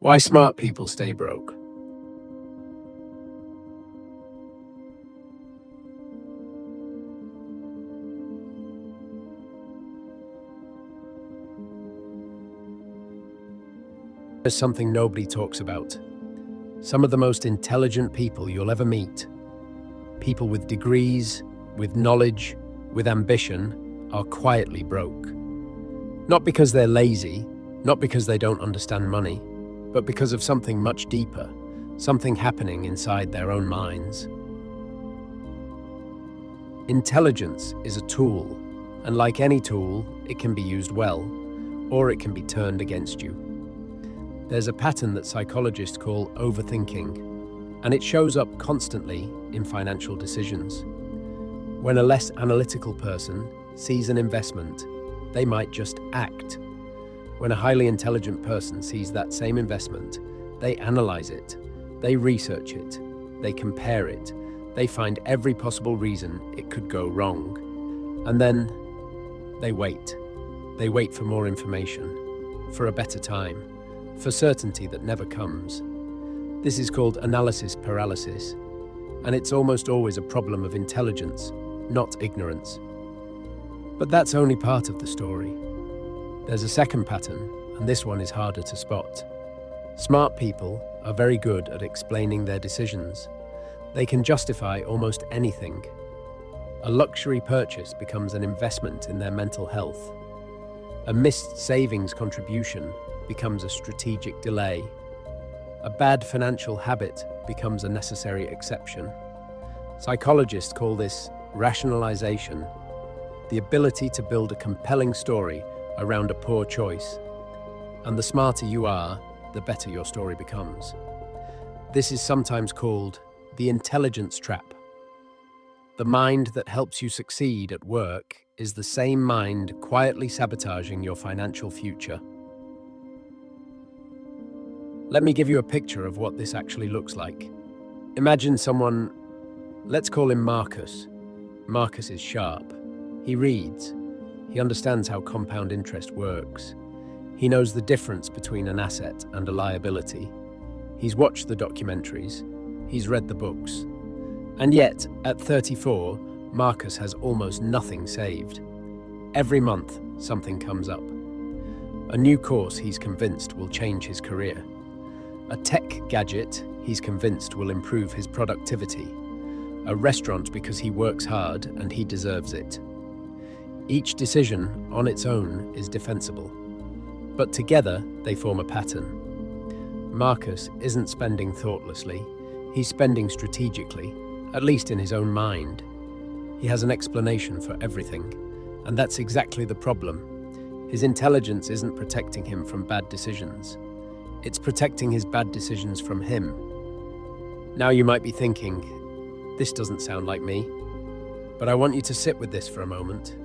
Why smart people stay broke. There's something nobody talks about. Some of the most intelligent people you'll ever meet, people with degrees, with knowledge, with ambition, are quietly broke. Not because they're lazy, not because they don't understand money, but because of something much deeper, something happening inside their own minds. Intelligence is a tool, and like any tool, it can be used well, or it can be turned against you. There's a pattern that psychologists call overthinking, and it shows up constantly in financial decisions. When a less analytical person sees an investment, they might just act. When a highly intelligent person sees that same investment, they analyze it, they research it, they compare it, they find every possible reason it could go wrong. And then they wait. They wait for more information, for a better time, for certainty that never comes. This is called analysis paralysis, and it's almost always a problem of intelligence, not ignorance. But that's only part of the story. There's a second pattern, and this one is harder to spot. Smart people are very good at explaining their decisions. They can justify almost anything. A luxury purchase becomes an investment in their mental health. A missed savings contribution becomes a strategic delay. A bad financial habit becomes a necessary exception. Psychologists call this rationalization, the ability to build a compelling story around a poor choice. And the smarter you are, the better your story becomes. This is sometimes called the intelligence trap. The mind that helps you succeed at work is the same mind quietly sabotaging your financial future. Let me give you a picture of what this actually looks like. Imagine someone, let's call him Marcus. Marcus is sharp. He reads. He understands how compound interest works. He knows the difference between an asset and a liability. He's watched the documentaries. He's read the books. And yet, at 34, Marcus has almost nothing saved. Every month, something comes up. A new course he's convinced will change his career. A tech gadget he's convinced will improve his productivity. A restaurant because he works hard and he deserves it. Each decision on its own is defensible, but together they form a pattern. Marcus isn't spending thoughtlessly, he's spending strategically, at least in his own mind. He has an explanation for everything, and that's exactly the problem. His intelligence isn't protecting him from bad decisions. It's protecting his bad decisions from him. Now you might be thinking, this doesn't sound like me, but I want you to sit with this for a moment.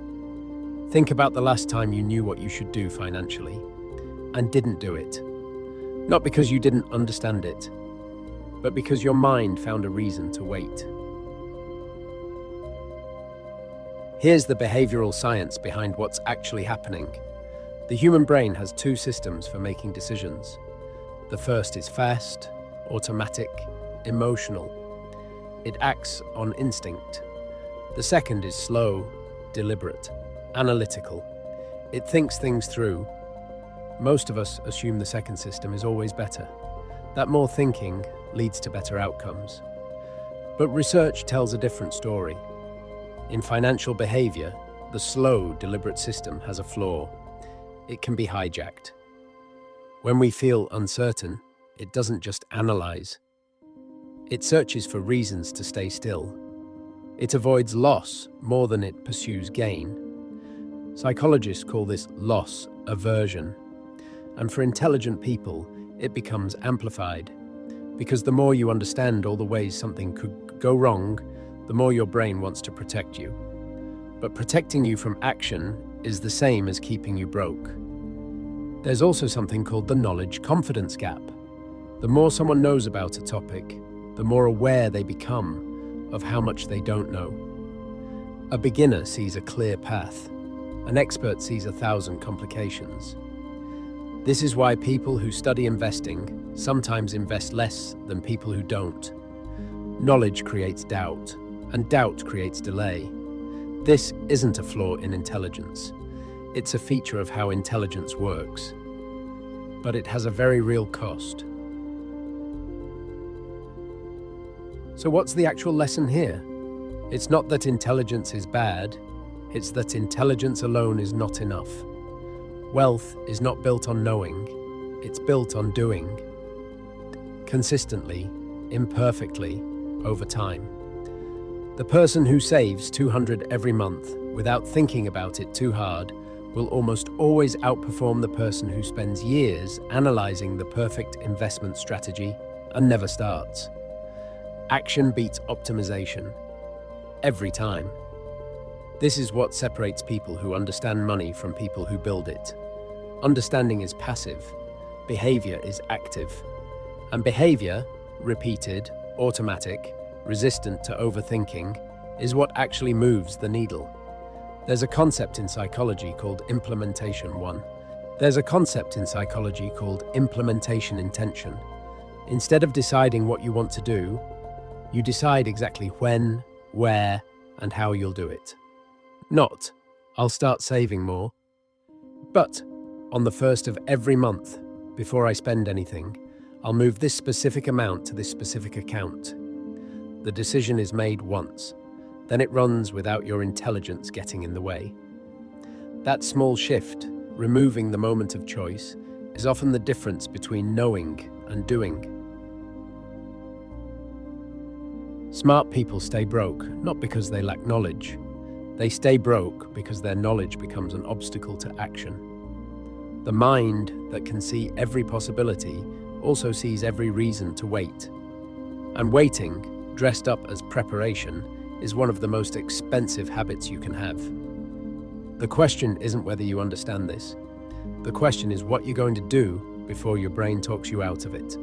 Think about the last time you knew what you should do financially and didn't do it. Not because you didn't understand it, but because your mind found a reason to wait. Here's the behavioral science behind what's actually happening. The human brain has two systems for making decisions. The first is fast, automatic, emotional. It acts on instinct. The second is slow, deliberate, analytical. It thinks things through. Most of us assume the second system is always better, that more thinking leads to better outcomes. But research tells a different story. In financial behavior, the slow, deliberate system has a flaw. It can be hijacked. When we feel uncertain, it doesn't just analyze. It searches for reasons to stay still. It avoids loss more than it pursues gain. Psychologists call this loss aversion. And for intelligent people, it becomes amplified. Because the more you understand all the ways something could go wrong, the more your brain wants to protect you. But protecting you from action is the same as keeping you broke. There's also something called the knowledge-confidence gap. The more someone knows about a topic, the more aware they become of how much they don't know. A beginner sees a clear path. An expert sees 1,000 complications. This is why people who study investing sometimes invest less than people who don't. Knowledge creates doubt, and doubt creates delay. This isn't a flaw in intelligence. It's a feature of how intelligence works. But it has a very real cost. So what's the actual lesson here? It's not that intelligence is bad, it's that intelligence alone is not enough. Wealth is not built on knowing, it's built on doing. Consistently, imperfectly, over time. The person who saves $200 every month without thinking about it too hard will almost always outperform the person who spends years analyzing the perfect investment strategy and never starts. Action beats optimization. Every time. This is what separates people who understand money from people who build it. Understanding is passive. Behavior is active. And behavior, repeated, automatic, resistant to overthinking, is what actually moves the needle. There's a concept in psychology called implementation intention. Instead of deciding what you want to do, you decide exactly when, where, and how you'll do it. Not, I'll start saving more, but on the first of every month, before I spend anything, I'll move this specific amount to this specific account. The decision is made once, then it runs without your intelligence getting in the way. That small shift, removing the moment of choice, is often the difference between knowing and doing. Smart people stay broke, not because they lack knowledge. They stay broke because their knowledge becomes an obstacle to action. The mind that can see every possibility also sees every reason to wait. And waiting, dressed up as preparation, is one of the most expensive habits you can have. The question isn't whether you understand this. The question is what you're going to do before your brain talks you out of it.